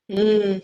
Mm.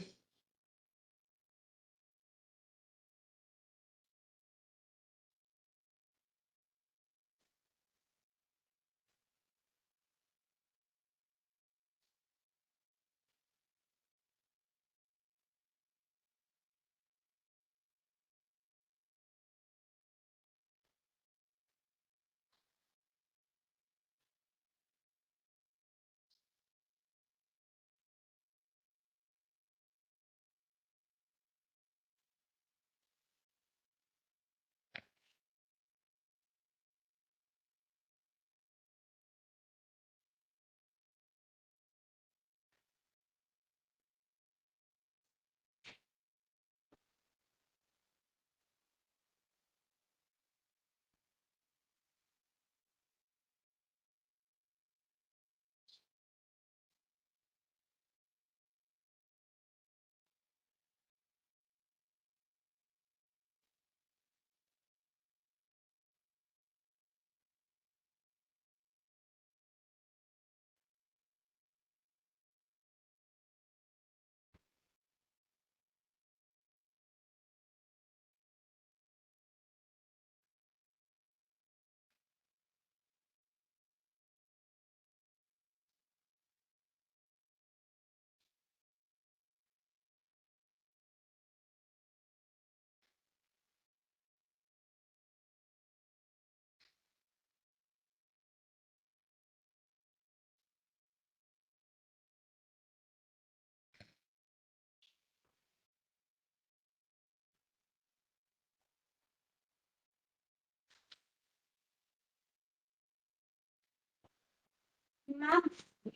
Ma'am,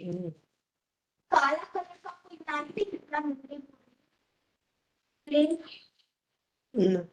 Mm. काला colour का कोई नाइटी कितना मुझे plain Mm.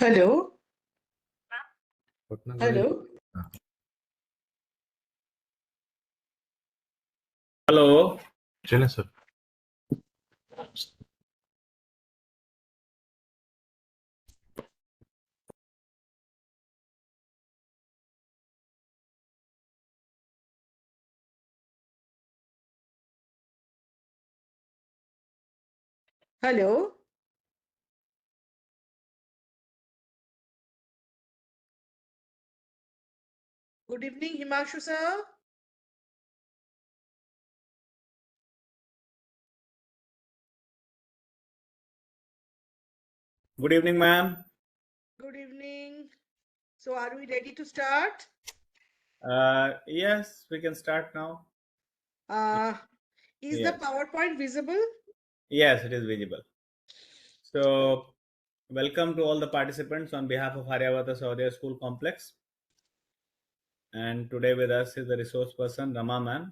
Hello Patna hello hello चलें sir. Hello good evening Himanshu sir Good evening, ma'am. Good evening so are we ready to start Yes, we can start now. Is the Yes. PowerPoint visible Yes, it is visible. So, welcome to all the participants on behalf of Aryavata Sahodaya School Complex. And today with us is the resource person Rama ma'am.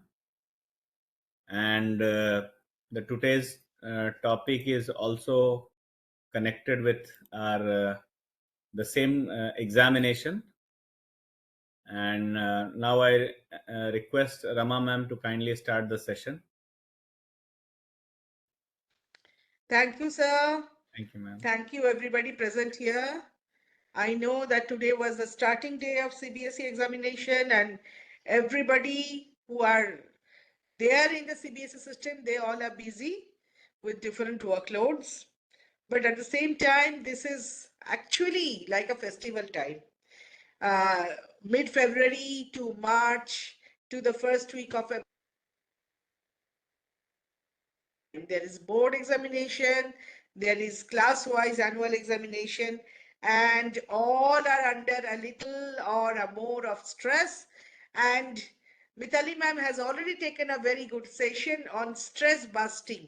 And the today's topic is also connected with our the same examination. And now I request Rama ma'am to kindly start the session. Thank you sir Thank you, ma'am. Thank you, everybody present here. I know that today was the starting day of CBSE examination, and everybody who are there in the CBSE system, they all are busy with different workloads. But at the same time, this is actually like a festival time. Mid-February to March to the first week of there is board examination, there is class-wise annual examination, and all are under a little or a more of stress. And Mitali ma'am has already taken a very good session on stress busting,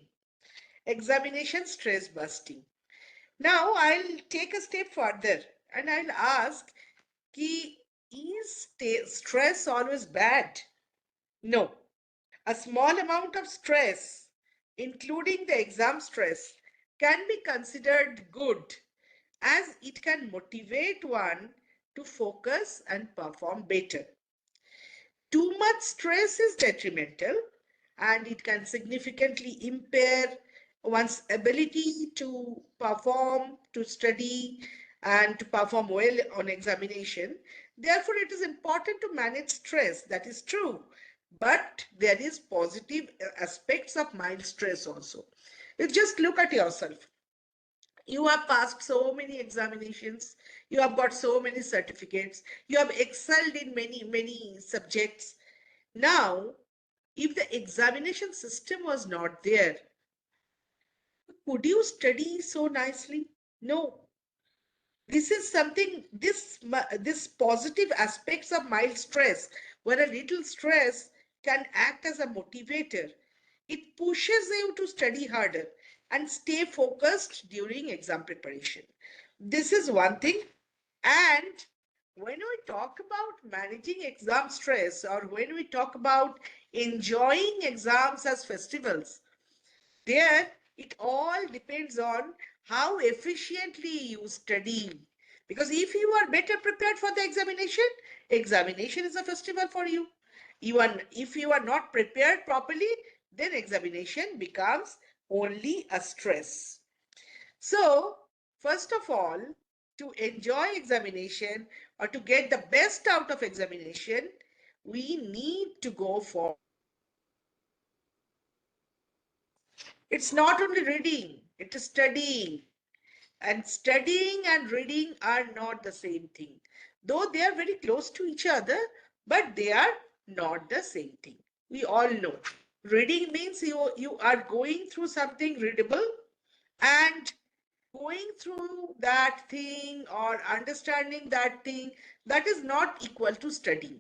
examination stress busting. Now I'll take a step further and I'll ask, is stress always bad? No. A small amount of stress, including the exam stress, can be considered good as it can motivate one to focus and perform better. Too much stress is detrimental and it can significantly impair one's ability to perform, to study, and to perform well on examination. Therefore, it is important to manage stress. That is true. But there is positive aspects of mild stress also. You just look at yourself. You have passed so many examinations. You have got so many certificates. You have excelled in many subjects. Now, if the examination system was not there, could you study so nicely? No. This is something, this positive aspects of mild stress, where a little stress can act as a motivator. It pushes you to study harder and stay focused during exam preparation. This is one thing. And when we talk about managing exam stress, or when we talk about enjoying exams as festivals, there it all depends on how efficiently you study. Because if you are better prepared for the examination, examination is a festival for you. Even if you are not prepared properly, then examination becomes only a stress. So, first of all, to enjoy examination or to get the best out of examination, we need to go for. It's not only reading, it is studying. And studying and reading are not the same thing. Though they are very close to each other, but they are not the same thing. We all know. Reading means you are going through something readable and going through that thing or understanding that thing, that is not equal to studying.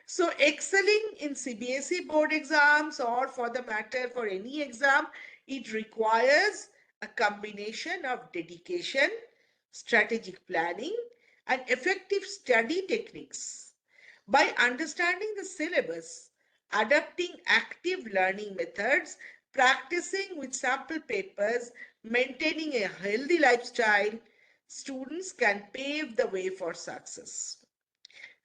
So excelling in CBSE board exams, or for the matter for any exam, it requires a combination of dedication, strategic planning, and effective study techniques. By understanding the syllabus, adopting active learning methods, practicing with sample papers, maintaining a healthy lifestyle, students can pave the way for success.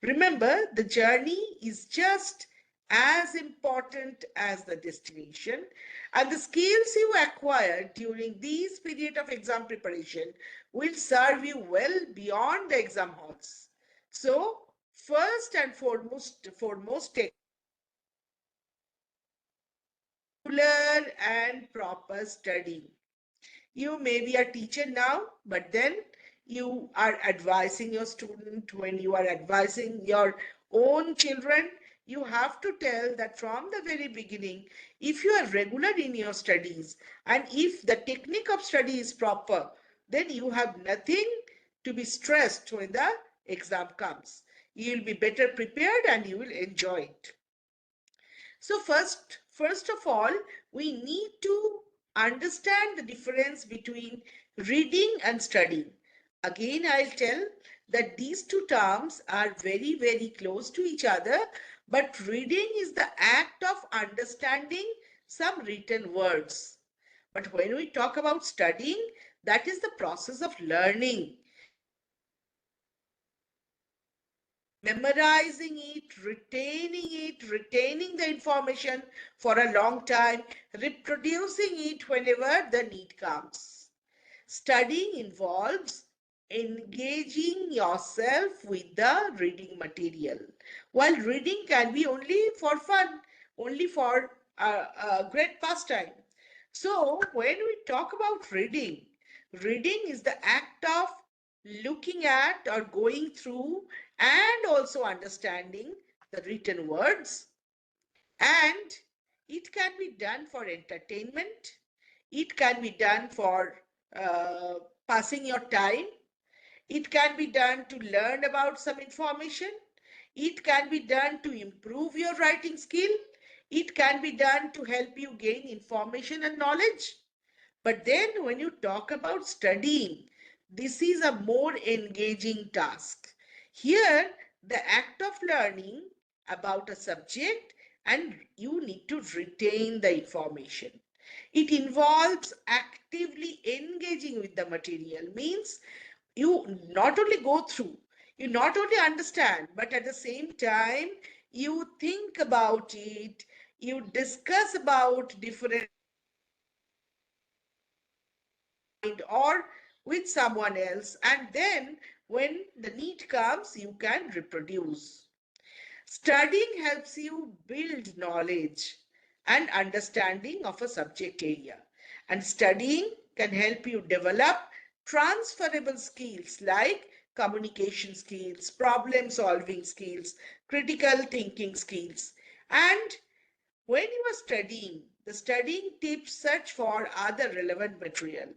Remember, the journey is just as important as the destination, and the skills you acquire during this period of exam preparation will serve you well beyond the exam halls. So, first and foremost, take regular and proper studying. You may be a teacher now, but then you are advising your student. When you are advising your own children, you have to tell that from the very beginning, if you are regular in your studies and if the technique of study is proper, then you have nothing to be stressed when the exam comes. You will be better prepared and you will enjoy it. So first of all, we need to understand the difference between reading and studying. Again, I'll tell that these two terms are very, very close to each other, but reading is the act of understanding some written words. But when we talk about studying, that is the process of learning, memorizing it, retaining the information for a long time, reproducing it whenever the need comes. Studying involves engaging yourself with the reading material, while reading can be only for fun, only for a great pastime. So, when we talk about reading, reading is the act of looking at or going through and also understanding the written words, and it can be done for entertainment, it can be done for uh, passing your time, it can be done to learn about some information, it can be done to improve your writing skill, it can be done to help you gain information and knowledge. But then when you talk about studying, this is a more engaging task. Here, the act of learning about a subject and you need to retain the information. It involves actively engaging with the material, means you not only go through, you not only understand, but at the same time, you think about it, you discuss about different or with someone else, and then when the need comes you can reproduce. Studying helps you build knowledge and understanding of a subject area, and studying can help you develop transferable skills like communication skills, problem solving skills, critical thinking skills. And when you are studying, the studying tips search for other relevant material.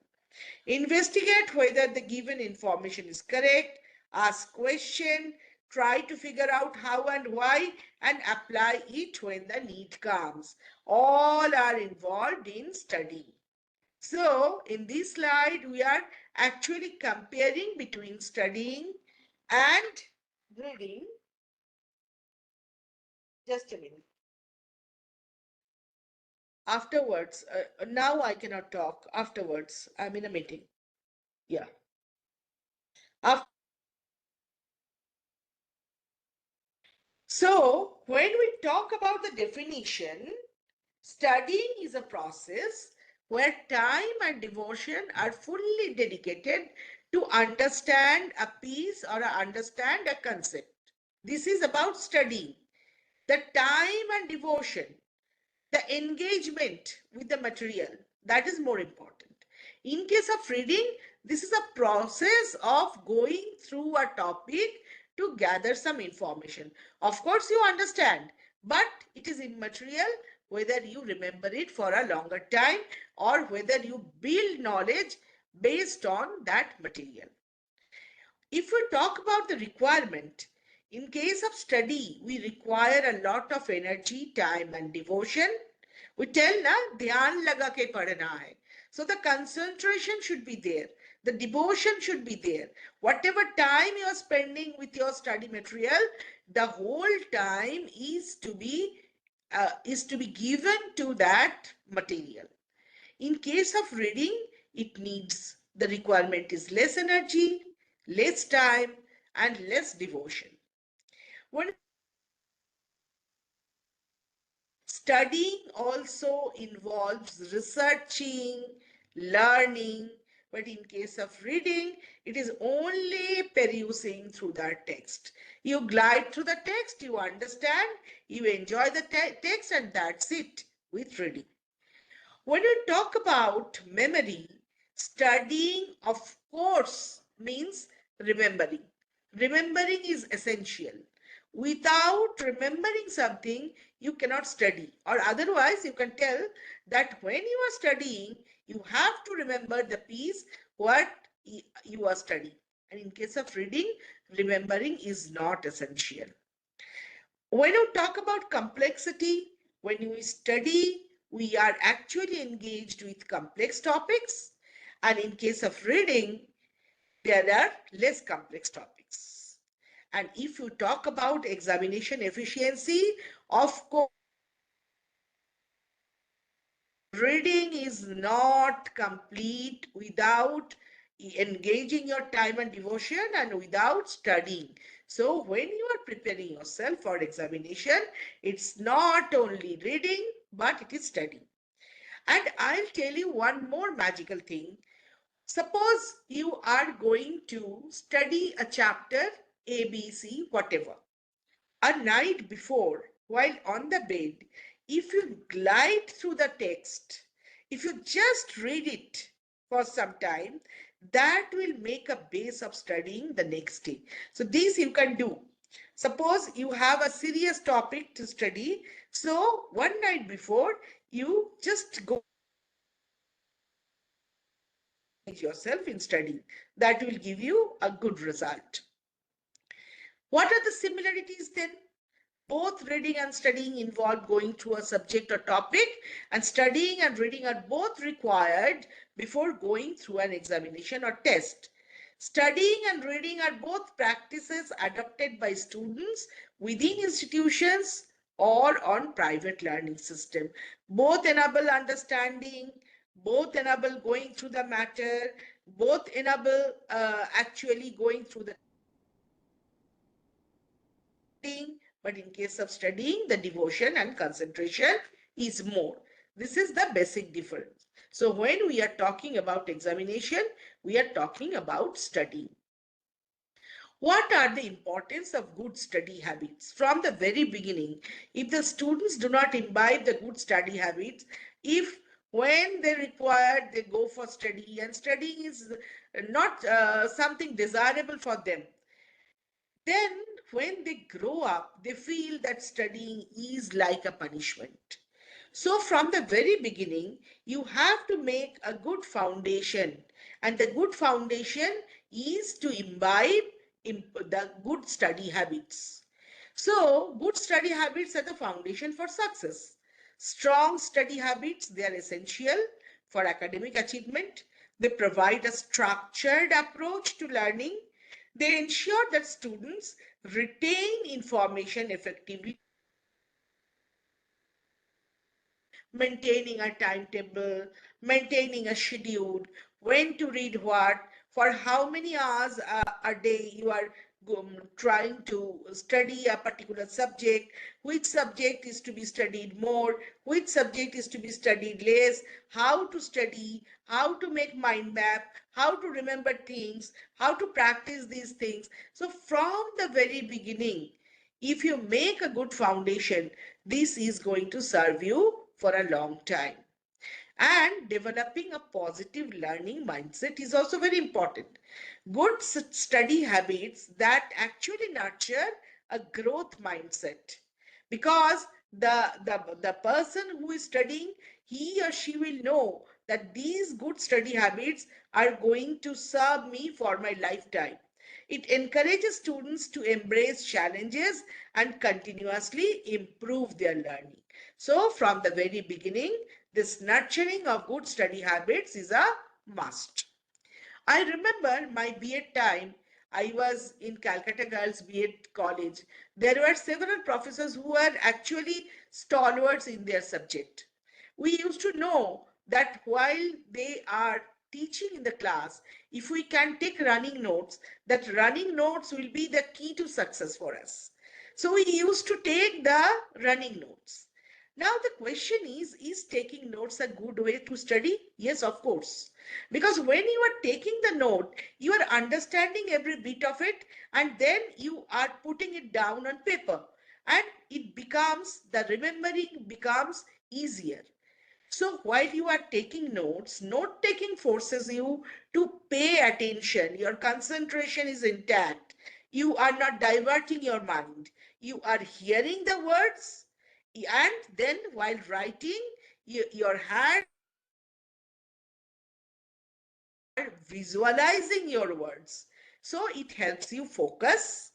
Investigate whether the given information is correct, ask question, try to figure out how and why, and apply it when the need comes. All are involved in studying. So, in this slide, we are actually comparing between studying and reading. Just a minute. Afterwards, now I cannot talk. Afterwards, I'm in a meeting. Yeah. After So, when we talk about the definition, studying is a process where time and devotion are fully dedicated to understand a piece or understand a concept. This is about studying. The time and devotion, the engagement with the material, that is more important. In case of reading, this is a process of going through a topic to gather some information. Of course you understand, but it is immaterial whether you remember it for a longer time or whether you build knowledge based on that material. If we talk about the requirement, in case of study, we require a lot of energy, time and devotion. We tell na, dhyan laga ke padhna hai. So the concentration should be there. The devotion should be there. Whatever time you are spending with your study material, the whole time is to be given to that material. In case of reading, it needs The requirement is less energy, less time, and less devotion. When studying also involves researching, learning, but in case of reading, it is only perusing through the text. You glide through the text, you understand, you enjoy the text, and that's it with reading. When you talk about memory, studying, of course, means remembering. Remembering is essential. Without remembering something, you cannot study, or otherwise, you can tell that when you are studying, you have to remember the piece what you are studying. And in case of reading, remembering is not essential. When you talk about complexity, when we study, we are actually engaged with complex topics. And in case of reading, there are less complex topics. And if you talk about examination efficiency, of course, reading is not complete without engaging your time and devotion and without studying. So when you are preparing yourself for examination, it's not only reading, but it is studying. And I'll tell you one more magical thing. Suppose you are going to study a chapter, A, B, C, whatever. A night before, while on the bed, if you glide through the text, if you just read it for some time, that will make a base of studying the next day. So this you can do. Suppose you have a serious topic to study. So one night before, you just go yourself in studying. That will give you a good result. What are the similarities then? Both reading and studying involve going through a subject or topic, and studying and reading are both required before going through an examination or test. Studying and reading are both practices adopted by students within institutions or on private learning system. Both enable understanding, both enable going through the matter, both enable actually going through the studying, but in case of studying, the devotion and concentration is more. This is the basic difference. So when we are talking about examination, we are talking about studying. What are the importance of good study habits? From the very beginning, if the students do not imbibe the good study habits, if when they require, they go for study and studying is not something desirable for them, then when they grow up, they feel that studying is like a punishment. So from the very beginning, you have to make a good foundation. And the good foundation is to imbibe the good study habits. So good study habits are the foundation for success. Strong study habits, they are essential for academic achievement. They provide a structured approach to learning. They ensure that students retain information effectively, maintaining a timetable, maintaining a schedule, when to read what, for how many hours a day you are trying to study a particular subject, which subject is to be studied more, which subject is to be studied less, how to study, how to make mind map, how to remember things, how to practice these things. So from the very beginning, if you make a good foundation, this is going to serve you for a long time. And developing a positive learning mindset is also very important. Good study habits that actually nurture a growth mindset, because the person who is studying, he or she will know that these good study habits are going to serve me for my lifetime. It encourages students to embrace challenges and continuously improve their learning. So from the very beginning, this nurturing of good study habits is a must. I remember my B.Ed time. I was in Calcutta Girls B.Ed College. There were several professors who were actually stalwarts in their subject. We used to know that while they are teaching in the class, if we can take running notes, that running notes will be the key to success for us. So we used to take the running notes. Now the question is taking notes a good way to study? Yes, of course. Because when you are taking the note, you are understanding every bit of it, and then you are putting it down on paper, and it becomes, the remembering becomes easier. So while you are taking notes, note taking forces you to pay attention. Your concentration is intact. You are not diverting your mind. You are hearing the words, and then while writing, your hands are visualizing your words. So it helps you focus.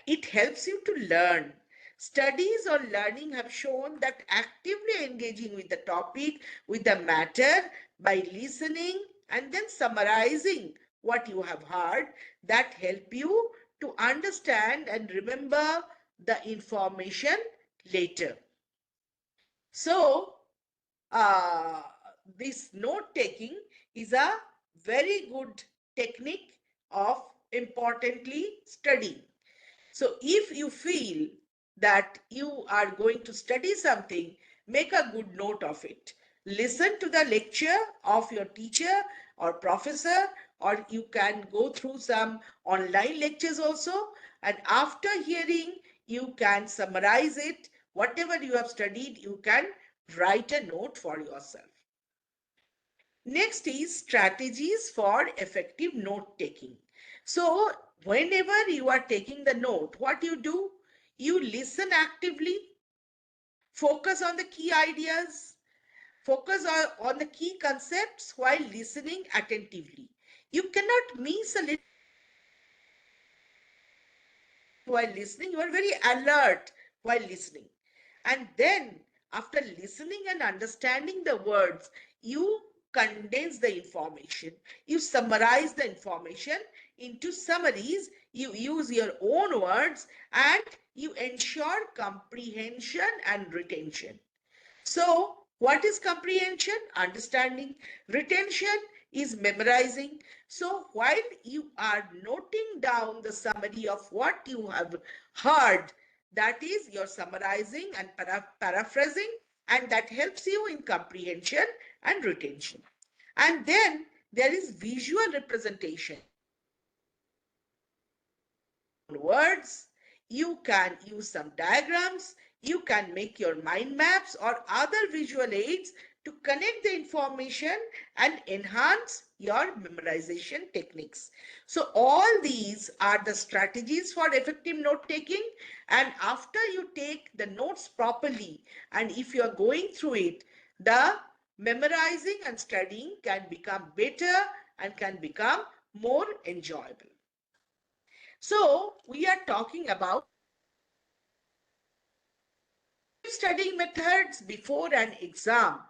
It helps you to learn. Studies on learning have shown that actively engaging with the topic, with the matter, by listening and then summarizing what you have heard, that help you to understand and remember the information later. So, uh, this note taking is a very good technique of importantly studying. So if you feel that you are going to study something, make a good note of it. Listen to the lecture of your teacher or professor, or you can go through some online lectures also. And after hearing, you can summarize it. Whatever you have studied, you can write a note for yourself. Next is strategies for effective note taking. So whenever you are taking the note, what you do, you listen actively, focus on the key ideas, focus on the key concepts while listening attentively. You cannot miss a little while listening. You are very alert while listening. And then, after listening and understanding the words, you condense the information. You summarize the information into summaries. You use your own words and you ensure comprehension and retention. So, what is comprehension? Understanding. Retention is memorizing. So, while you are noting down the summary of what you have heard, that is, you're summarizing and paraphrasing, and that helps you in comprehension and retention. And then there is visual representation. Words, you can use some diagrams, you can make your mind maps or other visual aids to connect the information and enhance your memorization techniques. So all these are the strategies for effective note taking. And after you take the notes properly, and if you are going through it, the memorizing and studying can become better and can become more enjoyable. So we are talking about studying methods before an exam.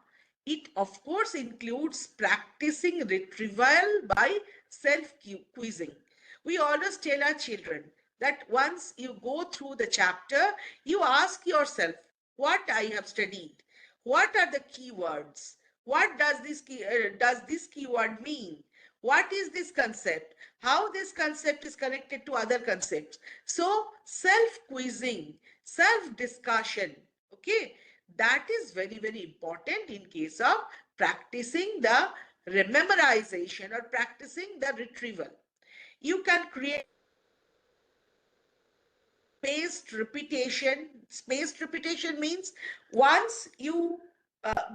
It of course includes practicing retrieval by self-quizzing. We always tell our children that once you go through the chapter, you ask yourself what I have studied. What are the keywords? What does this keyword mean? What is this concept? How this concept is connected to other concepts? So self-quizzing, self-discussion, okay, that is very, very important in case of practicing the memorization or practicing the retrieval. You can create spaced repetition. Spaced repetition means once you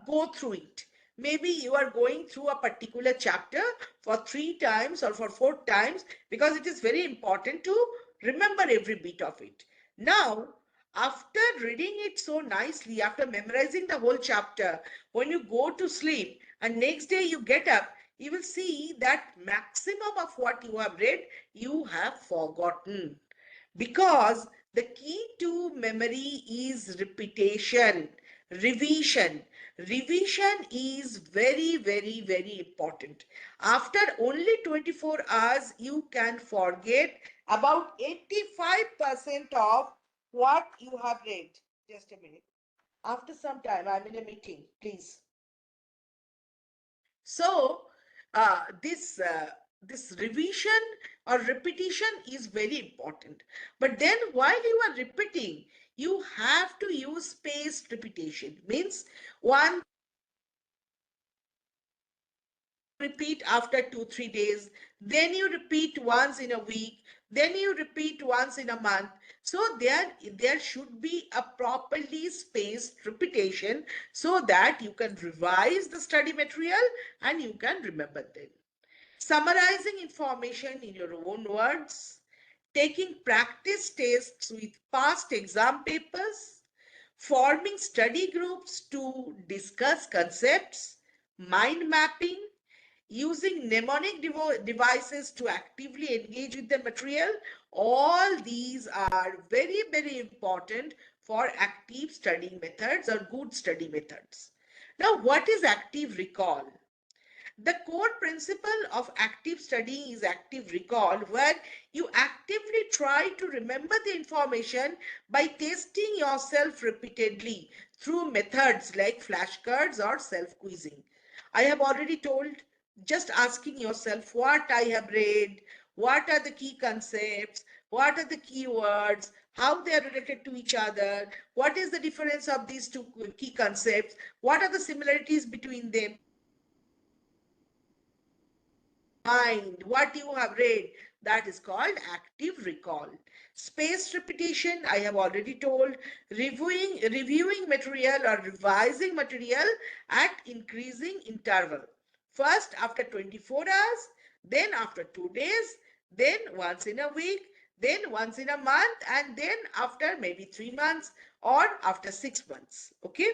go through it, maybe you are going through a particular chapter for 3 times or for 4 times, because it is very important to remember every bit of it. Now, after reading it so nicely, after memorizing the whole chapter, when you go to sleep and next day you get up, you will see that maximum of what you have read, you have forgotten, because the key to memory is repetition, revision. Revision is very, very, very important. After only 24 hours, you can forget about 85% of what you have read. Just a minute. After some time, I'm in a meeting, please. So, this revision or repetition is very important. But then while you are repeating, you have to use spaced repetition. Means one repeat after 2 3 days, then you repeat once in a week, then you repeat once in a month. So there should be a properly spaced repetition so that you can revise the study material and you can remember them. Summarizing information in your own words, taking practice tests with past exam papers, forming study groups to discuss concepts, mind mapping, using mnemonic devices to actively engage with the material. All these are very, very important for active studying methods or good study methods. Now, what is active recall? The core principle of active studying is active recall, where you actively try to remember the information by testing yourself repeatedly through methods like flashcards or self-quizzing. I have already told, just asking yourself what I have read, what are the key concepts, what are the keywords, how they are related to each other, what is the difference of these two key concepts, what are the similarities between them, mind, what you have read. That is called active recall. Spaced repetition, I have already told, reviewing material or revising material at increasing interval. First after 24 hours, then after 2 days, then once in a week, then once in a month, and then after maybe 3 months or after 6 months. Okay.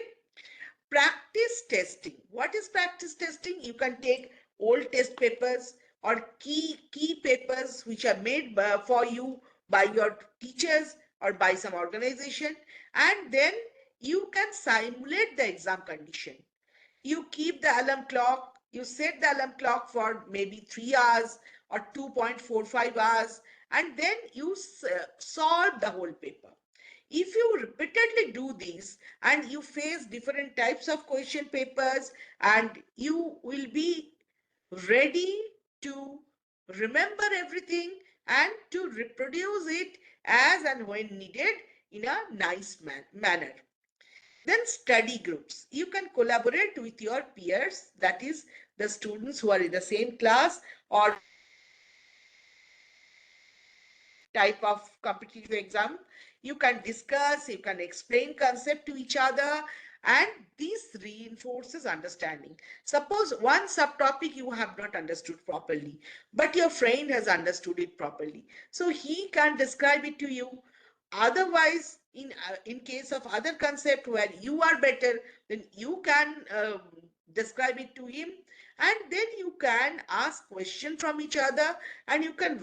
Practice testing. What is practice testing? You can take old test papers or key papers which are made for you by your teachers or by some organization, and then you can simulate the exam condition. You keep the alarm clock, you set the alarm clock for maybe 3 hours or 2.45 hours, and then you solve the whole paper. If you repeatedly do this and you face different types of question papers, and you will be ready to remember everything and to reproduce it as and when needed in a nice manner. Then study groups. You can collaborate with your peers, that is the students who are in the same class or type of competitive exam. You can discuss, you can explain concept to each other, and this reinforces understanding. Suppose one subtopic you have not understood properly, but your friend has understood it properly, so he can describe it to you. Otherwise, in case of other concept where you are better, then you can describe it to him, and then you can ask question from each other, and you can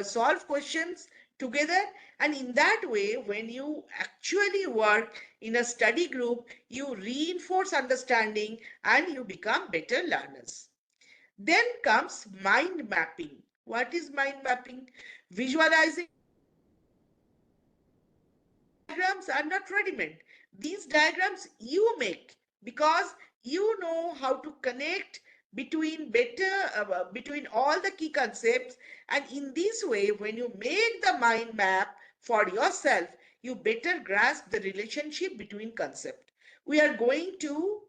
solve questions together. And in that way, when you actually work in a study group, you reinforce understanding and you become better learners. Then comes mind mapping. What is mind mapping? Visualizing diagrams are not ready-made. These diagrams you make because you know how to connect between all the key concepts, and in this way, when you make the mind map for yourself, you better grasp the relationship between concepts. We are going to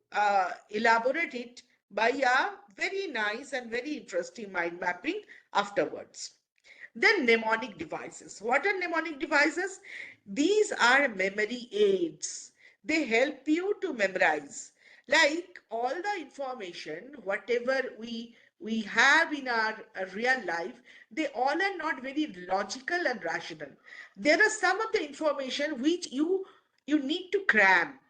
elaborate it by a very nice and very interesting mind mapping afterwards. Then mnemonic devices. What are mnemonic devices? These are memory aids. They help you to memorize. Like all the information, whatever we have in our real life, they all are not very logical and rational. There are some of the information which you need to cram.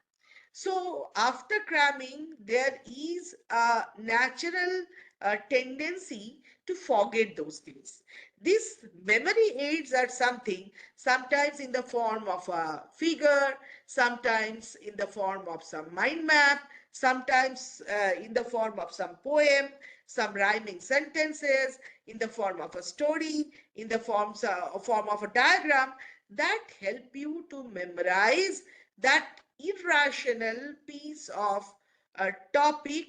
So after cramming, there is a natural tendency to forget those things. These memory aids are something, sometimes in the form of a figure, sometimes in the form of some mind map, sometimes in the form of some poem, some rhyming sentences, in the form of a story, in the form of a diagram that help you to memorize that irrational piece of a topic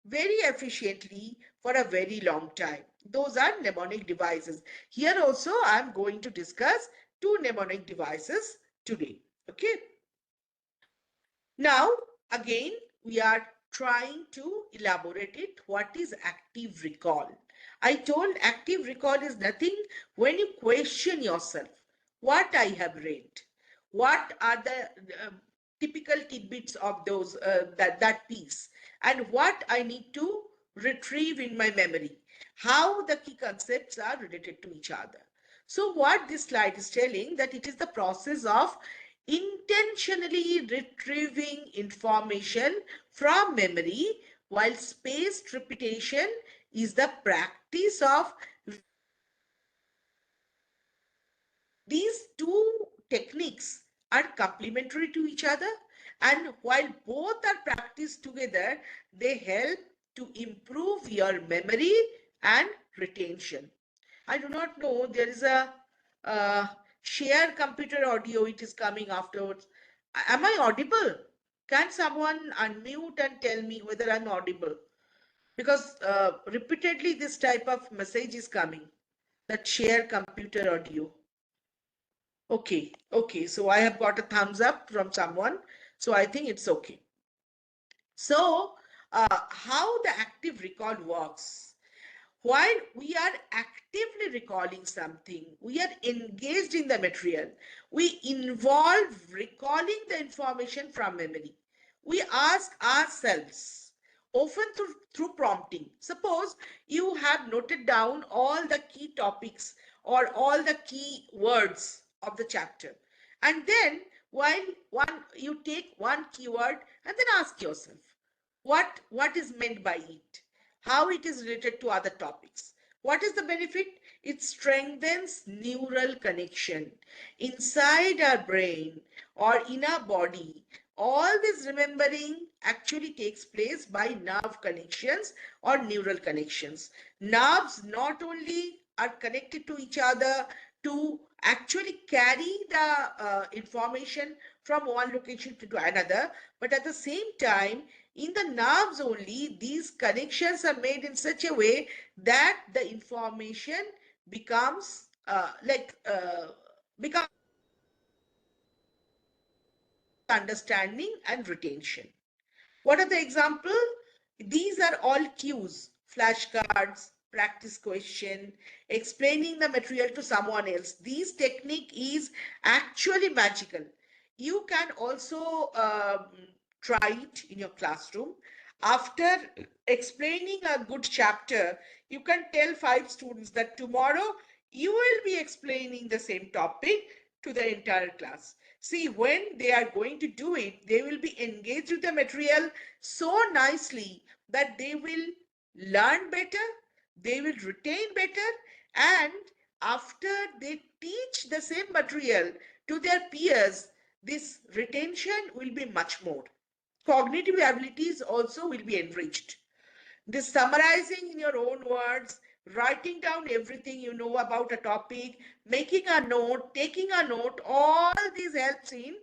very efficiently for a very long time. Those are mnemonic devices. Here also, I'm going to discuss two mnemonic devices today. Okay. Now, again, we are trying to elaborate it. What is active recall? I told active recall is nothing when you question yourself. What I have read, what are the typical tidbits of those that piece, and what I need to retrieve in my memory. How the key concepts are related to each other. So, what this slide is telling that it is the process of intentionally retrieving information from memory, while spaced repetition is the practice of these two techniques are complementary to each other, and while both are practiced together, they help to improve your memory and retention. I do not know, there is a uh, share computer audio, it is coming afterwards. Am I audible? Can someone unmute and tell me whether I'm audible? Because repeatedly this type of message is coming, that share computer audio. Okay, okay. So I have got a thumbs up from someone. So I think it's okay. So, how the active recall works? While we are actively recalling something, we are engaged in the material. We involve recalling the information from memory. We ask ourselves, often through prompting. Suppose you have noted down all the key topics or all the key words of the chapter. And then while you take one keyword and then ask yourself, what is meant by it, how it is related to other topics. What is the benefit? It strengthens neural connection inside our brain or in our body. All this remembering actually takes place by nerve connections or neural connections. Nerves not only are connected to each other to actually carry the information from one location to another, but at the same time, in the nerves only, these connections are made in such a way that the information becomes becomes understanding and retention. What are the examples? These are all cues, flashcards, practice question, explaining the material to someone else. This technique is actually magical. You can also try it in your classroom. After explaining a good chapter, you can tell 5 students that tomorrow you will be explaining the same topic to the entire class. See, when they are going to do it, they will be engaged with the material so nicely that they will learn better, they will retain better, and after they teach the same material to their peers, this retention will be much more. Cognitive abilities also will be enriched. This summarizing in your own words, writing down everything you know about a topic, making a note, taking a note, all these helps in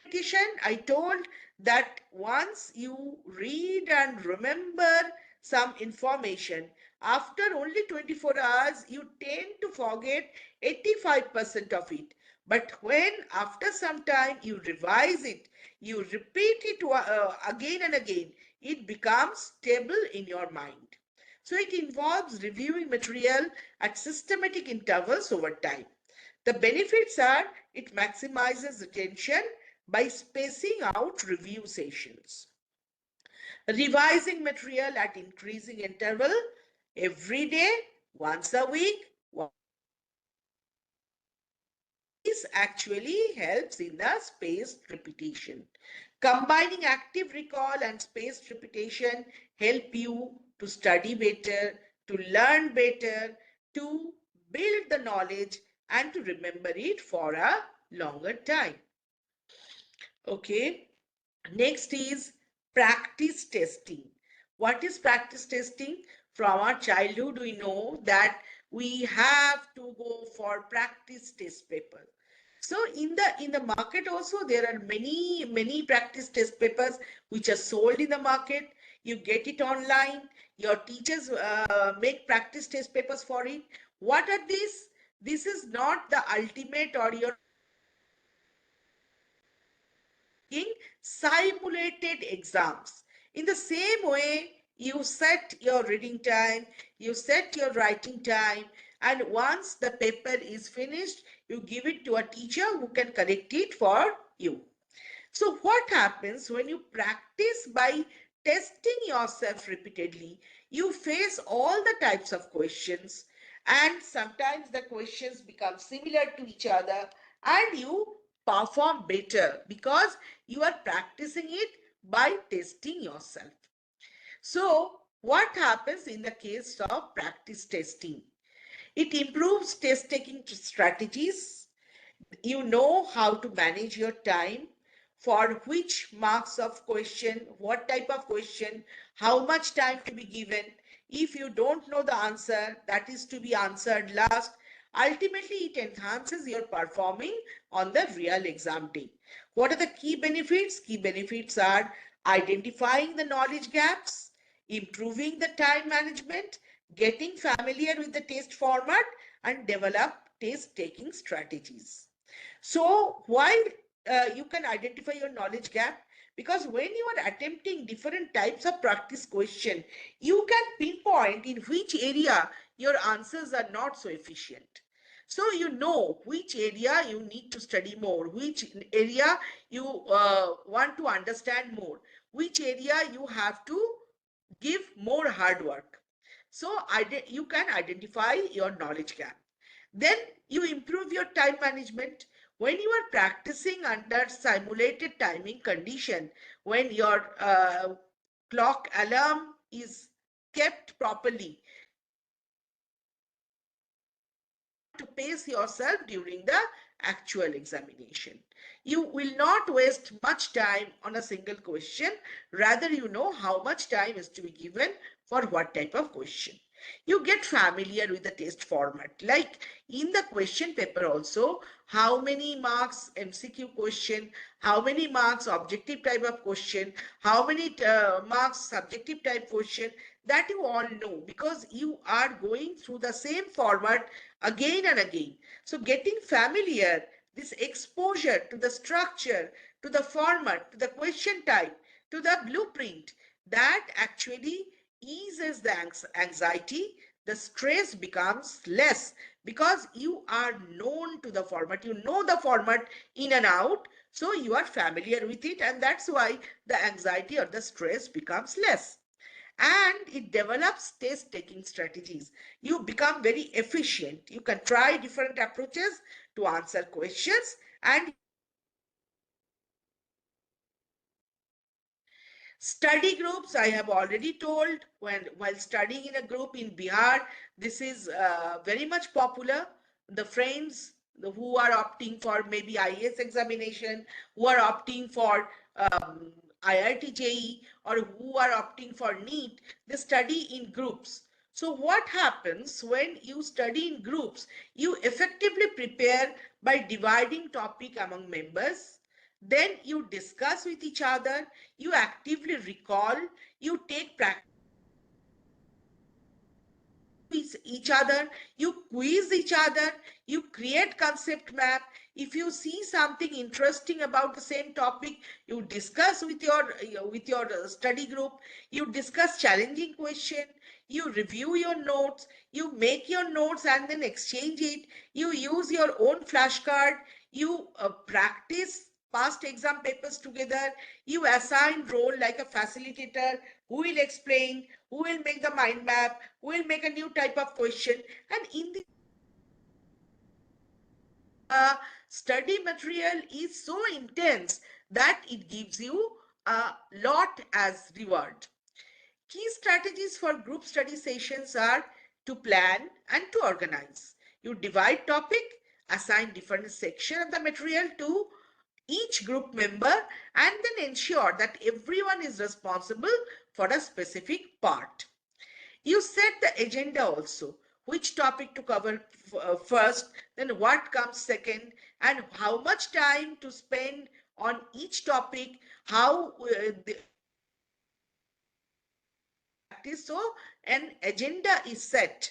repetition. I told that once you read and remember some information, after only 24 hours, you tend to forget 85% of it. But when after some time you revise it, you repeat it again and again, it becomes stable in your mind. So it involves reviewing material at systematic intervals over time. The benefits are it maximizes retention by spacing out review sessions, revising material at increasing interval every day, once a week. This actually helps in the spaced repetition. Combining active recall and spaced repetition help you to study better, to learn better, to build the knowledge and to remember it for a longer time. Okay. Next is practice testing. What is practice testing? From our childhood, we know that we have to go for practice test paper. So in the market also, there are many practice test papers which are sold in the market. You get it online. Your teachers make practice test papers for it. What are these? This is not the ultimate or your taking simulated exams. In the same way, you set your reading time, you set your writing time, and once the paper is finished, you give it to a teacher who can correct it for you. So, what happens when you practice by testing yourself repeatedly? You face all the types of questions, and sometimes the questions become similar to each other, and you perform better because you are practicing it by testing yourself. So, what happens in the case of practice testing? It improves test taking strategies. You know how to manage your time, for which marks of question, what type of question, how much time to be given. If you don't know the answer, that is to be answered last. Ultimately, it enhances your performing on the real exam day. What are the key benefits? Key benefits are identifying the knowledge gaps, improving the time management, getting familiar with the test format, and develop test taking strategies. So while you can identify your knowledge gap, because when you are attempting different types of practice question, you can pinpoint in which area your answers are not so efficient. So you know which area you need to study more, which area you want to understand more, which area you have to give more hard work. So you can identify your knowledge gap. Then you improve your time management. When you are practicing under simulated timing condition, when your clock alarm is kept properly, to pace yourself during the actual examination. You will not waste much time on a single question. Rather, you know how much time is to be given for what type of question. You get familiar with the test format. Like in the question paper also, how many marks MCQ question, how many marks objective type of question, how many marks subjective type question, that you all know because you are going through the same format again and again. So getting familiar, this exposure to the structure, to the format, to the question type, to the blueprint, that actually eases the anxiety. The stress becomes less because you are known to the format. You know the format in and out. So you are familiar with it, and that's why the anxiety or the stress becomes less, and it develops test taking strategies. You become very efficient. You can try different approaches to answer questions, and study groups, I have already told, while studying in a group in Bihar, this is very much popular. The friends who are opting for maybe IAS examination, who are opting for IIT JEE, or who are opting for NEET, they study in groups. So what happens when you study in groups? You effectively prepare by dividing topic among members. Then you discuss with each other, you actively recall, you take practice with each other, you quiz each other, you create concept map. If you see something interesting about the same topic, you discuss with your study group, you discuss challenging question, you review your notes, you make your notes and then exchange it, you use your own flashcard, you practice past exam papers together, you assign role like a facilitator who will explain, who will make the mind map, who will make a new type of question. And in the study material is so intense that it gives you a lot as reward. Key strategies for group study sessions are to plan and to organize. You divide topic, assign different section of the material to each group member, and then ensure that everyone is responsible for a specific part. You set the agenda also. which topic to cover first, then what comes second, and how much time to spend on each topic, how practice. So an agenda is set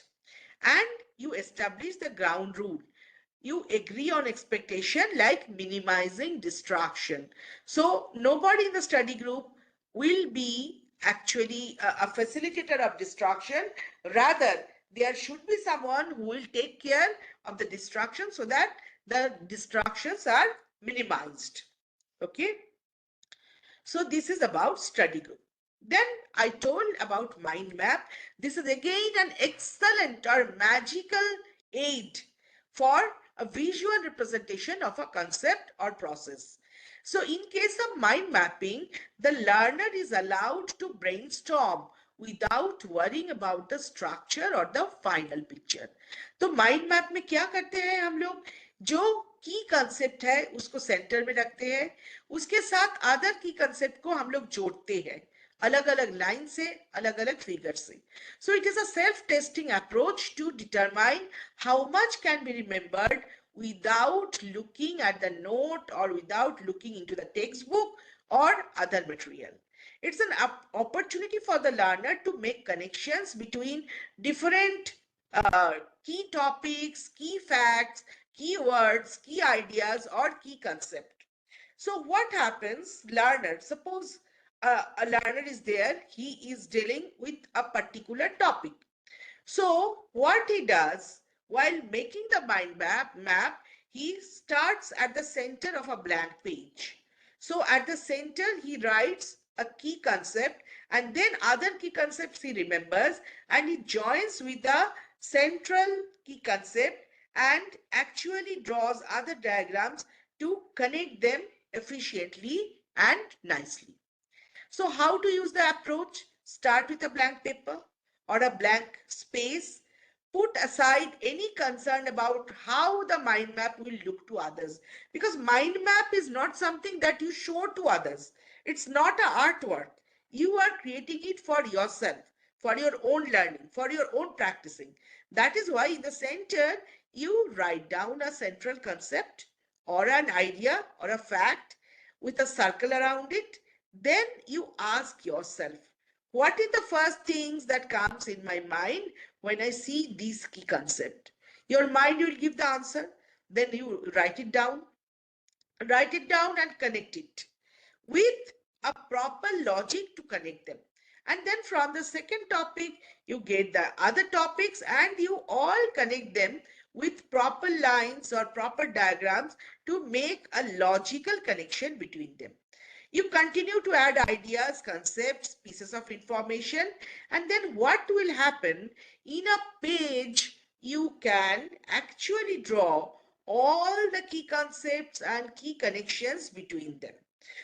and you establish the ground rule. You agree on expectation like minimizing distraction. So nobody in the study group will be actually a facilitator of distraction. Rather, there should be someone who will take care of the distraction so that the distractions are minimized. Okay. So this is about study group. Then I told about mind map. This is again an excellent or magical aid for a visual representation of a concept or process. So in case of mind mapping, the learner is allowed to brainstorm without worrying about the structure or the final picture. तो mind map में क्या करते हैं हम लोग, जो की concept है उसको सेंटर में रखते हैं, उसके साथ अदर की कंसेप्ट को हम लोग जोड़ते हैं अलग अलग लाइन से, अलग अलग फिगर से. So it is a self-testing approach to determine how much can be remembered without looking at the note or without looking into the textbook or other material. It's an opportunity for the learner to make connections between different key topics, key facts, key words, key ideas, or key concept. So what happens, learner, suppose a learner is there, he is dealing with a particular topic. So what he does while making the mind map, he starts at the center of a blank page. So at the center, he writes a key concept and then other key concepts he remembers and he joins with the central key concept and actually draws other diagrams to connect them efficiently and nicely. So how to use the approach? Start with a blank paper or a blank space. Put aside any concern about how the mind map will look to others, because mind map is not something that you show to others. It's not an artwork. You are creating it for yourself, for your own learning, for your own practicing. That is why in the center, you write down a central concept or an idea or a fact with a circle around it. Then you ask yourself, what is the first things that comes in my mind when I see these key concept? Your mind will give the answer. Then you write it down and connect it with a proper logic to connect them. And then from the second topic, you get the other topics and you all connect them with proper lines or proper diagrams to make a logical connection between them. You continue to add ideas, concepts, pieces of information, and then what will happen in a page, you can actually draw all the key concepts and key connections between them.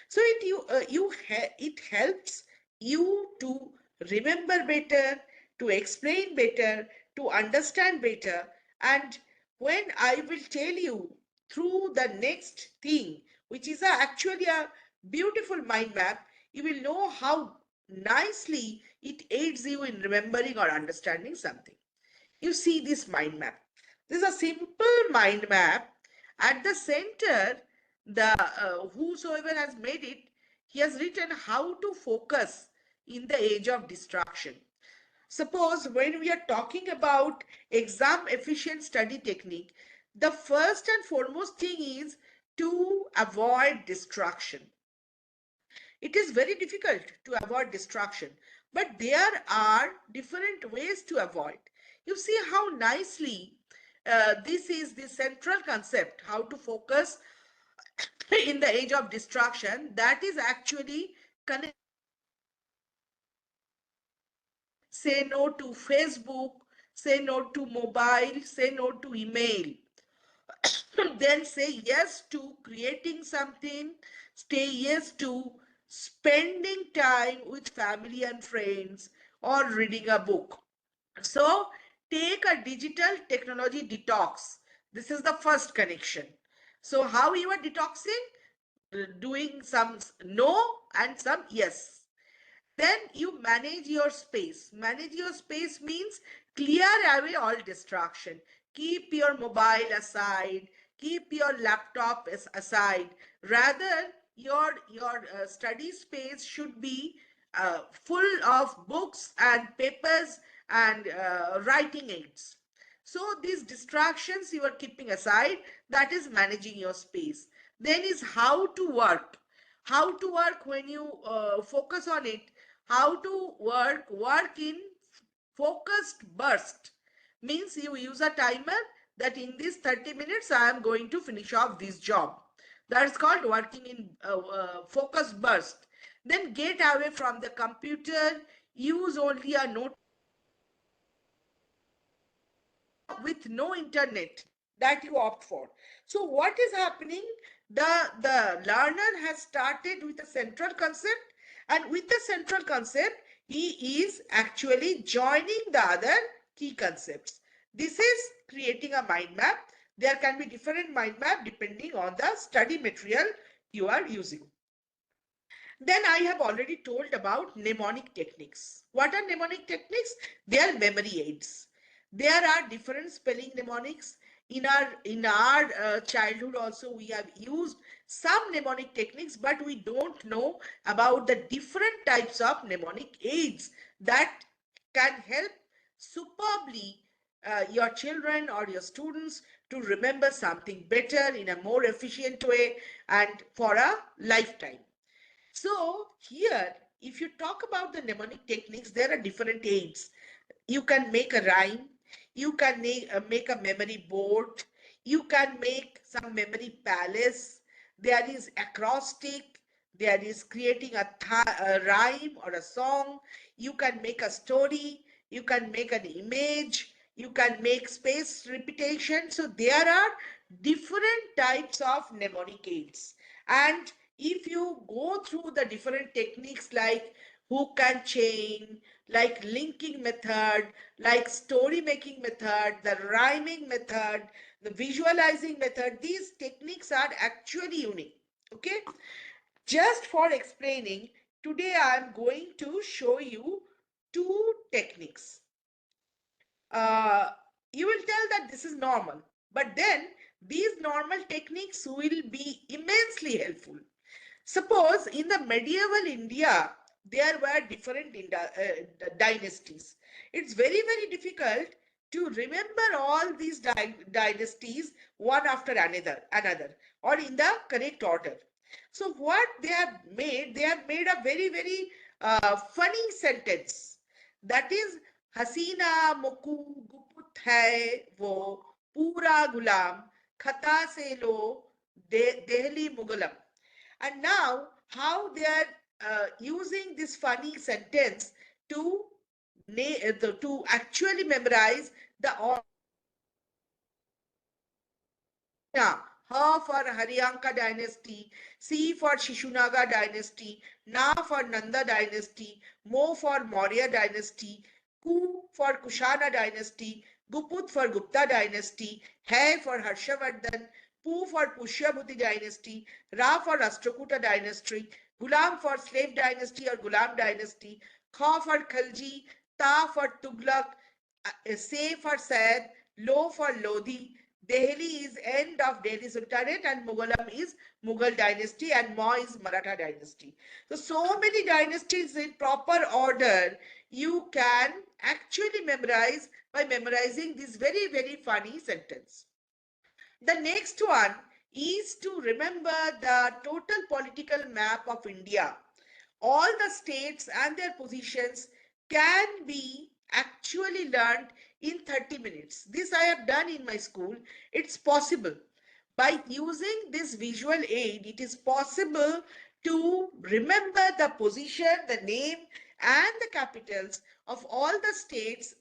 So it helps you to remember better, to explain better, to understand better. And when I will tell you through the next thing, which is actually a beautiful mind map, you will know how nicely it aids you in remembering or understanding something. You see this mind map. This is a simple mind map. At the center, the whosoever has made it, he has written how to focus in the age of distraction. Suppose when we are talking about exam efficient study technique, the first and foremost thing is to avoid distraction. It is very difficult to avoid distraction, but there are different ways to avoid. You see how nicely this is the central concept, how to focus in the age of distraction. That is actually connect. Say no to Facebook, say no to mobile, say no to email. Then say yes to creating something, say yes to spending time with family and friends or reading a book. So take a digital technology detox. This is the first connection. So how you are detoxing? Doing some no and some yes. Then you manage your space. Manage your space means clear away all distraction. Keep your mobile aside. Keep your laptop aside. Rather, your study space should be full of books and papers and writing aids. So these distractions you are keeping aside, that is managing your space. Then is how to work. How to work when you focus on it. How to work in focused burst. Means you use a timer that in these 30 minutes I am going to finish off this job. That is called working in focused burst. Then get away from the computer. Use only a note with no internet that you opt for. So what is happening? The learner has started with a central concept, and with the central concept he is actually joining the other key concepts. This is creating a mind map. There can be different mind map depending on the study material you are using. Then I have already told about mnemonic techniques. What are mnemonic techniques? They are memory aids. There are different spelling mnemonics. In our childhood also we have used some mnemonic techniques, but we don't know about the different types of mnemonic aids that can help superbly your children or your students to remember something better in a more efficient way and for a lifetime. So here, if you talk about the mnemonic techniques, there are different aids. You can make a rhyme, you can make a memory board, you can make some memory palace, there is acrostic, there is creating a rhyme or a song, you can make a story, you can make an image, you can make space repetition. So there are different types of mnemonic aids. And if you go through the different techniques like hook and chain, like linking method, like story making method, the rhyming method, the visualizing method, these techniques are actually unique. Okay, just for explaining, today I am going to show you two techniques. uh, you will tell that this is normal, but then these normal techniques will be immensely helpful. Suppose in the medieval India, there were different dynasties. It's very, very difficult to remember all these dynasties one after another, or in the correct order. So what they have made a very, very funny sentence. That is, हसीना मुकू गुपुत है वो पूरा गुलाम खता से लो Delhi मुगलम. And now, how they are using this funny sentence to to actually memorize the H for Haryanka dynasty, C for Shishunaga dynasty, Na for Nanda dynasty, Mo for Maurya dynasty, Ku for Kushana dynasty, Guput for Gupta dynasty, Hai for Harshavardhan, Pu for Pushyabhuti dynasty, Ra for Rashtrakuta dynasty, Gulam for slave dynasty or Gulam dynasty, Kha for Khalji, Ta for Tughlaq, Se for Said, Lo for Lodi. Delhi is end of Delhi Sultanate and Mughal is Mughal dynasty and Ma is Maratha dynasty. So many dynasties in proper order you can actually memorize by memorizing this very, very funny sentence. The next one is to remember the total political map of India. All the states and their positions can be actually learned in 30 minutes. This I have done in my school. It's possible. By using this visual aid, it is possible to remember the position, the name, and the capitals of uh, all the states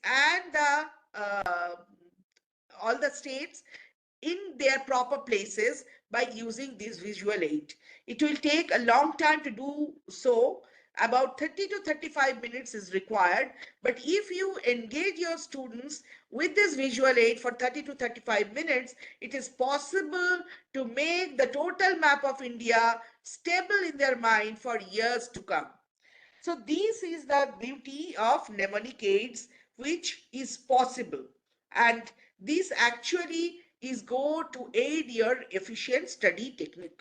in their proper places by using this visual aid. It will take a long time to do so. About 30 to 35 minutes is required. But if you engage your students with this visual aid for 30 to 35 minutes, it is possible to make the total map of India stable in their mind for years to come. So this is the beauty of mnemonic aids, which is possible. And this actually is go to aid your efficient study technique.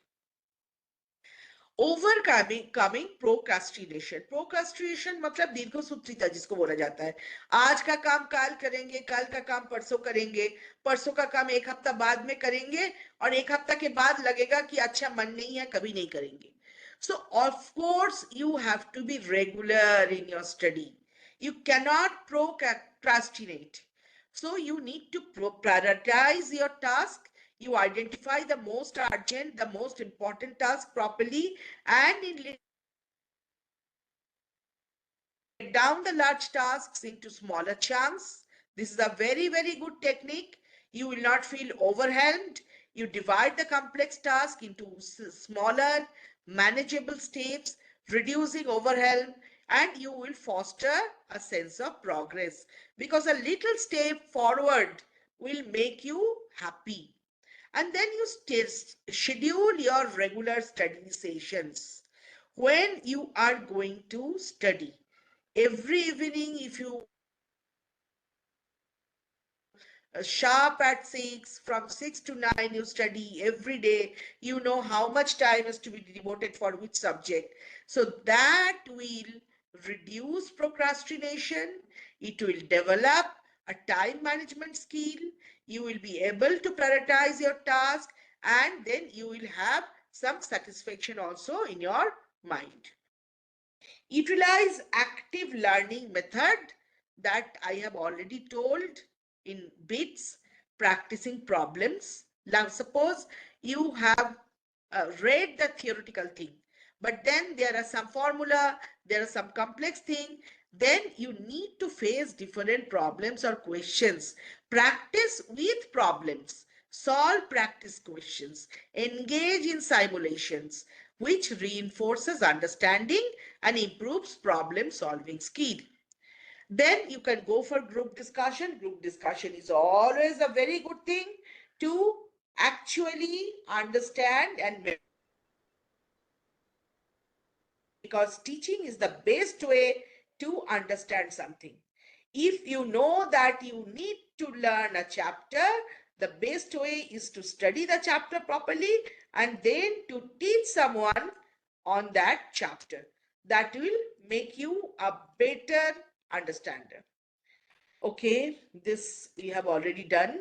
Overcoming procrastination मतलब दीर्घसूत्रिता जिसको बोला जाता है। आज का काम कल करेंगे, कल का काम परसों करेंगे, परसों का काम एक हफ्ता बाद में करेंगे और एक हफ्ता के बाद लगेगा कि अच्छा मन नहीं है, कभी नहीं करेंगे। So of course you have to be regular in your study. You cannot procrastinate. So you need to prioritize your task. You identify the most urgent, the most important task properly, and in down the large tasks into smaller chunks. This is a very, very good technique. You will not feel overwhelmed. You divide the complex task into smaller, manageable steps, reducing overwhelm, and you will foster a sense of progress because a little step forward will make you happy. And then you schedule your regular study sessions when you are going to study every evening. If you sharp at 6, from 6 to 9 you study every day, you know how much time is to be devoted for which subject. So that will reduce procrastination. It will develop a time management skill. You will be able to prioritize your task, and then you will have some satisfaction also in your mind. Utilize active learning method that I have already told in bits, practicing problems. Now, suppose you have read the theoretical thing, but then there are some formula, there are some complex thing, then you need to face different problems or questions. Practice with problems, solve practice questions, engage in simulations, which reinforces understanding and improves problem solving skill. Then you can go for group discussion. Group discussion is always a very good thing to actually understand and because teaching is the best way to understand something. If you know that you need to learn a chapter, the best way is to study the chapter properly and then to teach someone on that chapter. That will make you a better understander. Okay, this we have already done.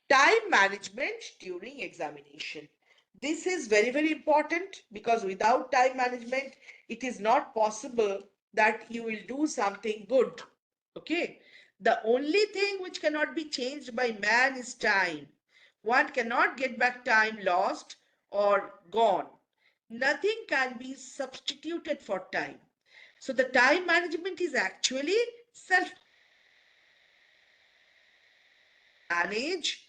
Time management during examination. This is very, very important because without time management, it is not possible that you will do something good. Okay. The only thing which cannot be changed by man is time. One cannot get back time lost or gone. Nothing can be substituted for time. So the time management is actually self manage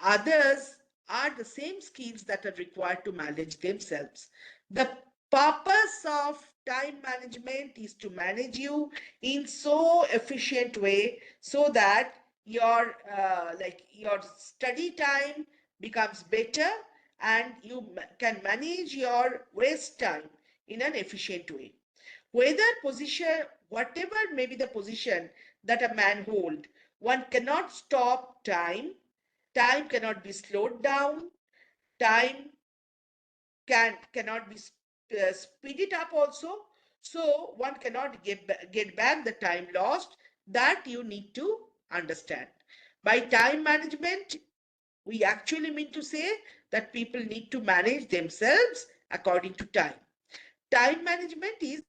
others are the same skills that are required to manage themselves. The purpose of time management is to manage you in so efficient way so that your study time becomes better and you can manage your waste time in an efficient way. Whether position, whatever may be the position that a man hold, one cannot stop time. Time cannot be slowed down. Time cannot be speeded up also. So one cannot get back the time lost. That you need to understand. By time management, we actually mean to say that people need to manage themselves according to time. Time management is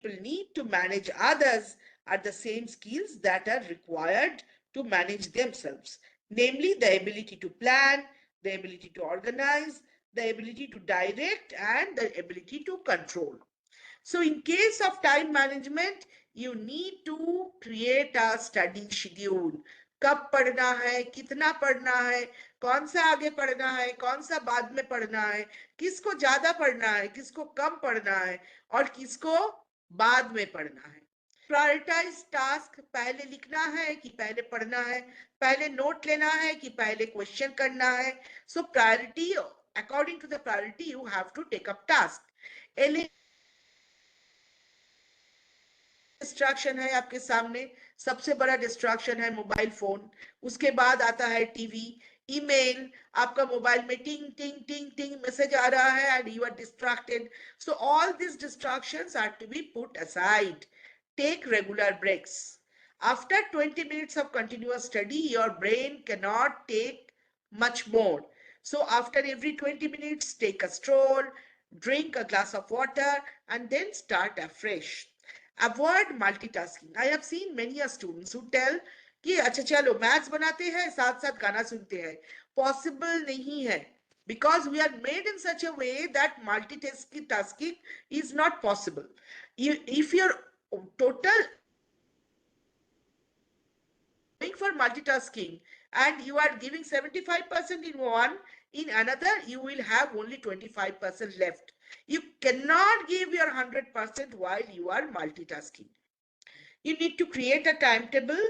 people need to manage others are the same skills that are required to manage themselves, namely the ability to plan, the ability to organize, the ability to direct, and the ability to control. So in case of time management, you need to create a study schedule. कब पढ़ना है, कितना पढ़ना है, कौन सा आगे पढ़ना है, कौन सा बाद में पढ़ना है, किसको ज्यादा पढ़ना है, किसको कम पढ़ना है और किसको बाद में पढ़ना है. प्रायोरिटाइज टास्क पहले लिखना है कि पहले पढ़ना है, पहले नोट लेना है कि पहले क्वेश्चन करना है. सो priority, according to the priority you have to take up task. Distraction है आपके सामने, सबसे बड़ा डिस्ट्रैक्शन है मोबाइल फोन, उसके बाद आता है टीवी, ईमेल, आपका मोबाइल में टिंग टिंग टिंग टिंग मैसेज आ रहा है and you are distracted. So all these distractions are to be put aside. Take regular breaks. After 20 minutes of continuous study, your brain cannot take much more. So after every 20 minutes, take a stroll, drink a glass of water, and then start afresh. Avoid multitasking. I have seen many students who tell कि अच्छा चलो maths बनाते हैं साथ साथ गाना सुनते हैं. पॉसिबल नहीं है, because we are made in such a way that multitasking is not possible. If your total going for multitasking and you are giving 75% in one, in another you will have only 25% left. You cannot give your 100% while you are multitasking. You need to create a timetable,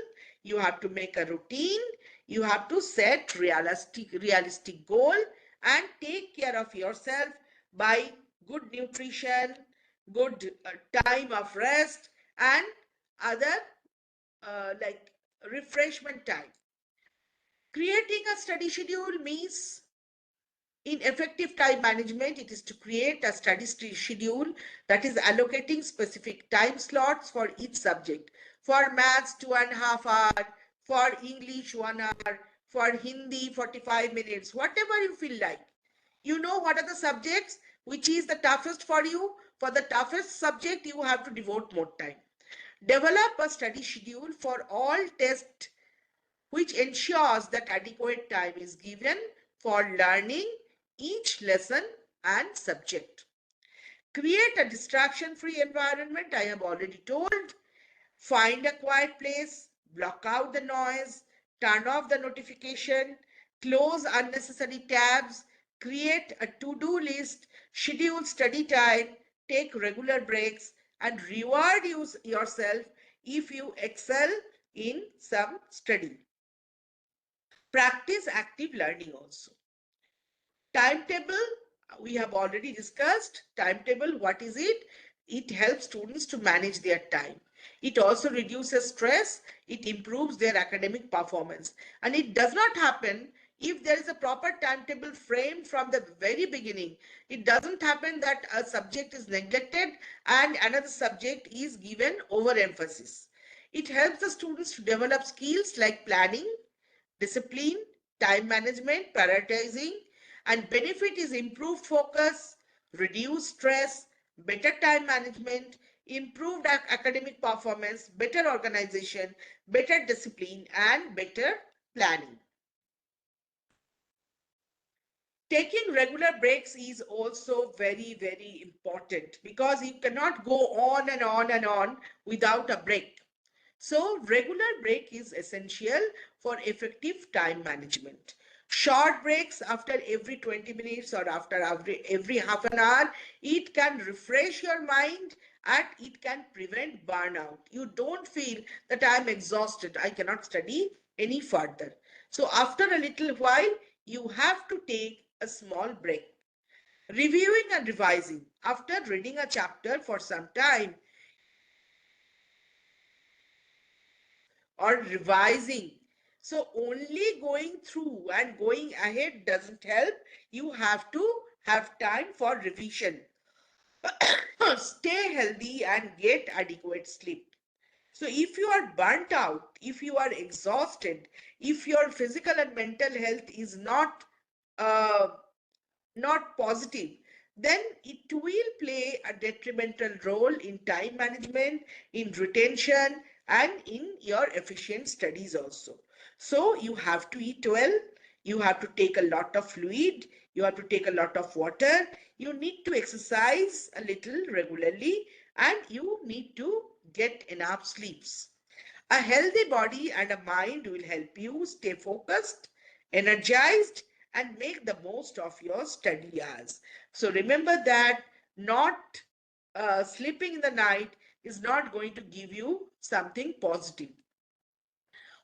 you have to make a routine, you have to set realistic goal and take care of yourself by good nutrition, good time of rest and other like refreshment time. Creating a study schedule means in effective time management, it is to create a study schedule that is allocating specific time slots for each subject. For maths, 2.5 hours, for English, 1 hour, for Hindi, 45 minutes, whatever you feel like. You know what are the subjects which is the toughest for you. For the toughest subject, you have to devote more time. Develop a study schedule for all tests which ensures that adequate time is given for learning each lesson and subject. Create a distraction-free environment, I have already told. Find a quiet place, block out the noise, turn off the notification, close unnecessary tabs, create a to-do list, schedule study time, take regular breaks, and reward yourself if you excel in some study. Practice active learning also. Timetable, we have already discussed. Timetable, what is it? It helps students to manage their time. It also reduces stress. It improves their academic performance. And it does not happen if there is a proper timetable framed from the very beginning. It doesn't happen that a subject is neglected and another subject is given overemphasis. It helps the students to develop skills like planning, discipline, time management, prioritizing, and benefit is improved focus, reduced stress, better time management, improved academic performance, better organization, better discipline, and better planning. Taking regular breaks is also very, very important because you cannot go on and on and on without a break. So regular break is essential for effective time management. Short breaks after every 20 minutes or after every half an hour, it can refresh your mind and it can prevent burnout. You don't feel that I am exhausted, I cannot study any further. So after a little while, you have to take a small break. Reviewing and revising. After reading a chapter for some time, or revising. So only going through and going ahead doesn't help. You have to have time for revision. Stay healthy and get adequate sleep. So if you are burnt out, if you are exhausted, if your physical and mental health is uh, not positive, then it will play a detrimental role in time management, in retention, and in your efficient studies also. So you have to eat well, you have to take a lot of fluid, you have to take a lot of water, you need to exercise a little regularly, and you need to get enough sleeps. A healthy body and a mind will help you stay focused, energized, and make the most of your study hours. So remember that not sleeping in the night is not going to give you something positive.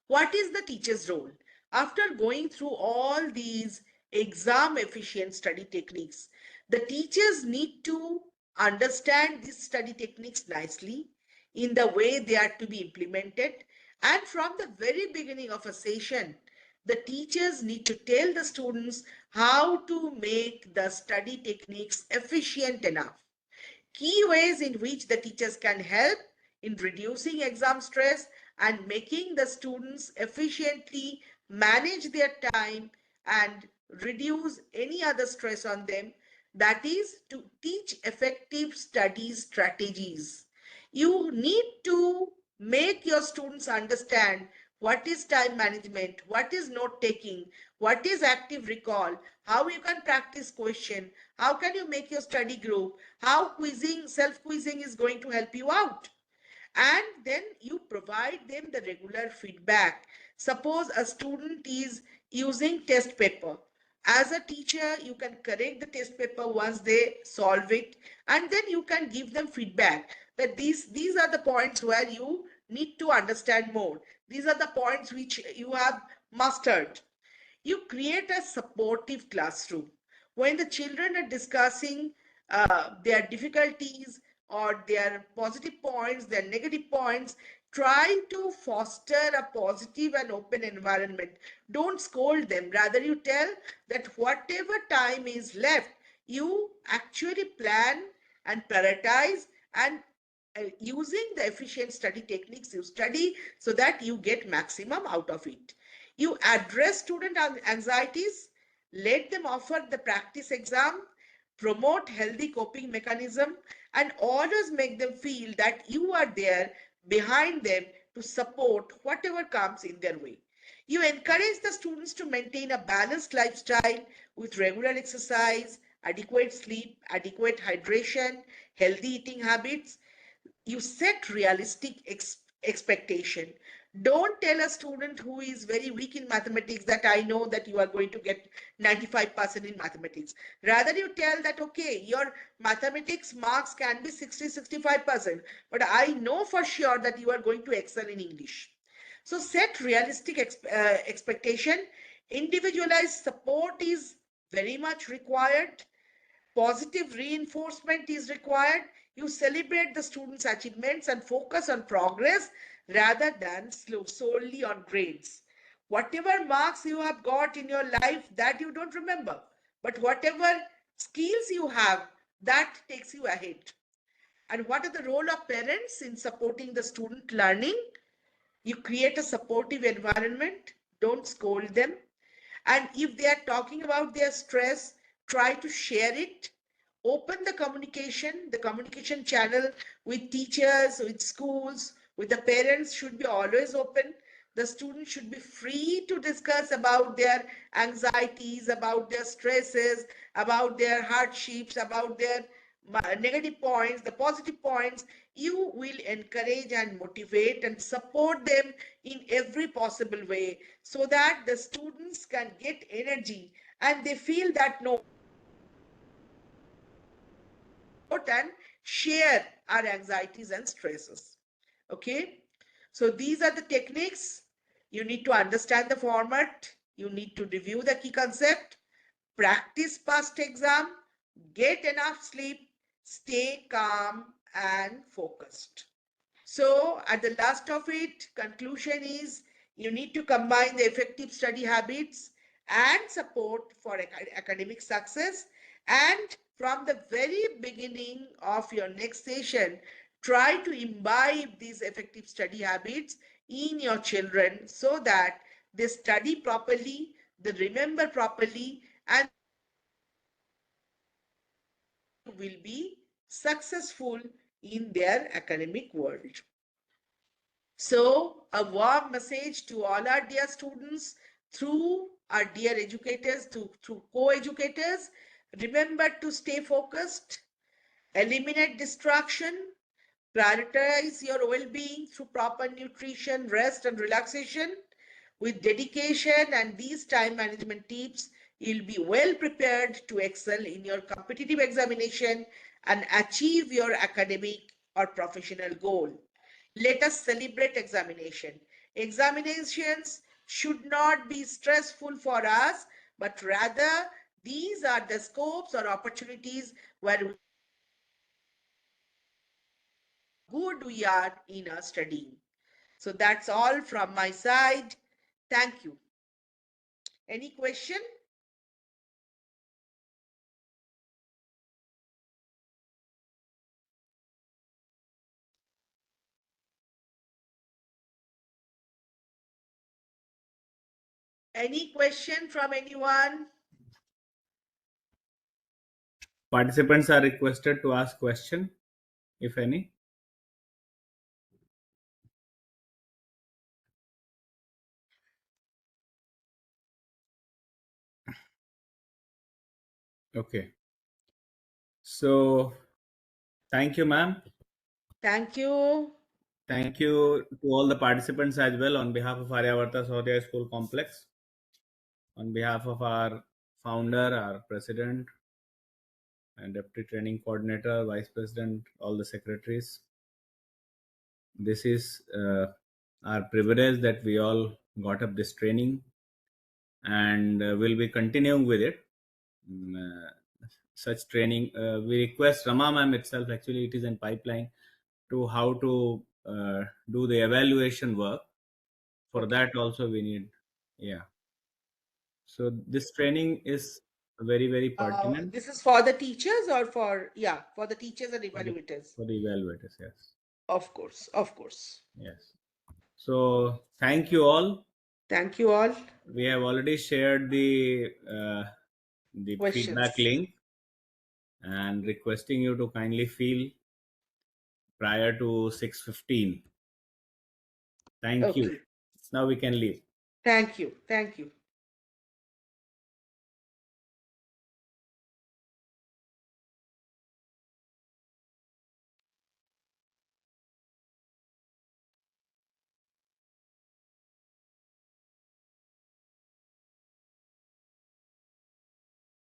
What is the teacher's role? After going through all these exam efficient study techniques, the teachers need to understand these study techniques nicely in the way they are to be implemented. And from the very beginning of a session, the teachers need to tell the students how to make the study techniques efficient enough. Key ways in which the teachers can help in reducing exam stress and making the students efficiently manage their time and reduce any other stress on them, that is to teach effective study strategies. You need to make your students understand what is time management, what is note taking, what is active recall, how you can practice question, how can you make your study group, how quizzing, self quizzing is going to help you out. And then you provide them the regular feedback. Suppose a student is using test paper. As a teacher, you can correct the test paper once they solve it, and then you can give them feedback that these are the points where you need to understand more. These are the points which you have mastered. You create a supportive classroom. When the children are discussing their difficulties or their positive points, their negative points, try to foster a positive and open environment. Don't scold them. Rather, you tell that whatever time is left, you actually plan and prioritize, and using the efficient study techniques you study so that you get maximum out of it. You address student anxieties, let them offer the practice exam, promote healthy coping mechanism, and always make them feel that you are there behind them to support whatever comes in their way. You encourage the students to maintain a balanced lifestyle with regular exercise, adequate sleep, adequate hydration, healthy eating habits. You set realistic expectation. Don't tell a student who is very weak in mathematics that I know that you are going to get 95% in mathematics. Rather, you tell that okay, your mathematics marks can be 60-65%, but I know for sure that you are going to excel in English. So set realistic expectation. Individualized support is very much required. Positive reinforcement is required. You celebrate the students' achievements and focus on progress rather than solely on grades. Whatever marks you have got in your life, that you don't remember. But whatever skills you have, that takes you ahead. And what are the role of parents in supporting the student learning? You create a supportive environment. Don't scold them. And if they are talking about their stress, try to share it. Open the communication channel with teachers, with schools, with the parents should be always open. The students should be free to discuss about their anxieties, about their stresses, about their hardships, about their negative points, the positive points. You will encourage and motivate and support them in every possible way so that the students can get energy and they feel that no, and share our anxieties and stresses. Okay, so these are the techniques. You need to understand the format, you need to review the key concept, practice past exam, get enough sleep, stay calm and focused. So at the last of it, conclusion is you need to combine the effective study habits and support for academic success. And from the very beginning of your next session, try to imbibe these effective study habits in your children so that they study properly, they remember properly, and will be successful in their academic world. So, a warm message to all our dear students through our dear educators, through co-educators. Remember to stay focused, eliminate distraction, prioritize your well-being through proper nutrition, rest, and relaxation. With dedication and these time management tips, you'll be well prepared to excel in your competitive examination and achieve your academic or professional goal. Let us celebrate examination. Examinations should not be stressful for us, but rather these are the scopes or opportunities where good we are in our studying. So that's all from my side. Thank you. Any question? Any question from anyone? Participants are requested to ask question, if any. Okay. So, thank you, ma'am. Thank you. Thank you to all the participants as well on behalf of Aryavarta Sahodaya School Complex, on behalf of our founder, our president, and deputy training coordinator, vice president, all the secretaries. This is our privilege that we all got up this training, and we'll be continuing with it. Such training, we request Rama ma'am itself, actually it is in pipeline, to how to do the evaluation work. For Okay. that also we need, yeah. So this training is very, very pertinent This is for the teachers or for the teachers and for the, evaluators? for the evaluators, yes. Of course, of course. Yes. So thank you all. Thank you all. We have already shared the feedback Questions. link, and requesting you to kindly fill prior to 6:15. Thank you. Okay. Now we can leave. Thank you. Thank you.